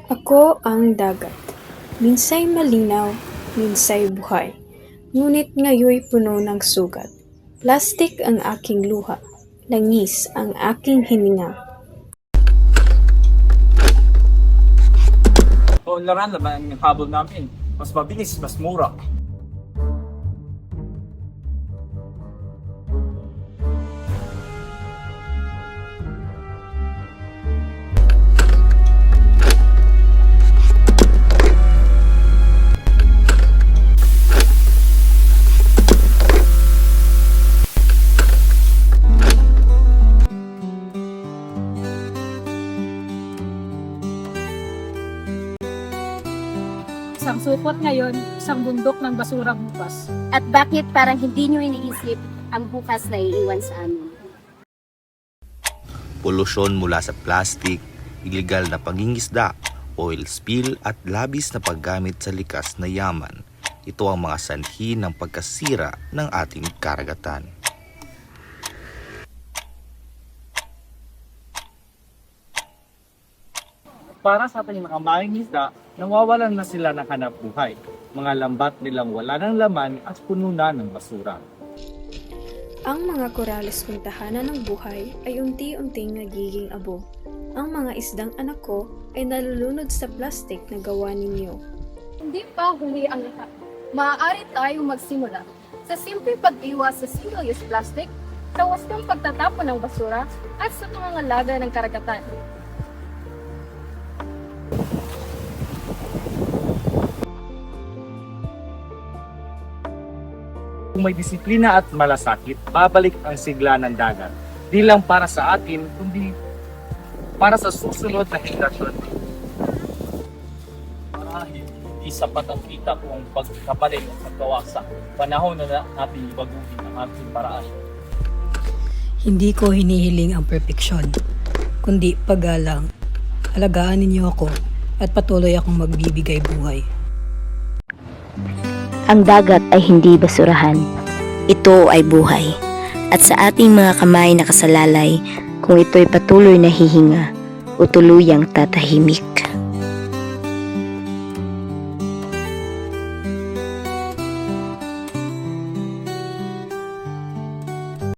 Ako ang dagat. Minsay malinaw, minsay buhay. Ngunit ngayoy puno ng sugat. Plastik ang aking luha. Langis ang aking hininga. Kaunlaran naman ang habol namin. Mas mabilis, mas mura. Isang supot ngayon, isang bundok ng basura bukas. At bakit parang hindi nyo iniisip ang bukas na iiwan sa amin? Polusyon mula sa plastic, illegal na pangingisda, oil spill at labis na paggamit sa likas na yaman. Ito ang mga sanhi ng pagkasira ng ating karagatan. Para sa ating mga mangingisda, nawawalan na sila ng hanap buhay. Mga lambat nilang wala ng laman at puno na ng basura. Ang mga korales kong tahanan ng buhay ay unti-unting nagiging abo. Ang mga isdang anak ko ay nalulunod sa plastik na gawa ninyo. Hindi pa huli ang lahat. Maaari tayong magsimula sa simpleng pag-iwas sa single-use plastic, sa wastong pagtatapon ng basura, at sa pangangalaga ng karagatan. Kung may disiplina at malasakit, babalik ang sigla ng dagat. Di lang para sa atin, kundi para sa susunod na henerasyon. Marahil hindi sapat ang kita kung pagkapalit at pagkawasak. Panahon na natin baguhin ang ating paraan. Hindi ko hinihiling ang perfeksyon, kundi paggalang. Alagaan ninyo ako at patuloy akong magbibigay buhay. Ang dagat ay hindi basurahan. Ito ay buhay. At sa ating mga kamay nakasalalay, kung ito'y patuloy na hihinga o tuluyang tatahimik.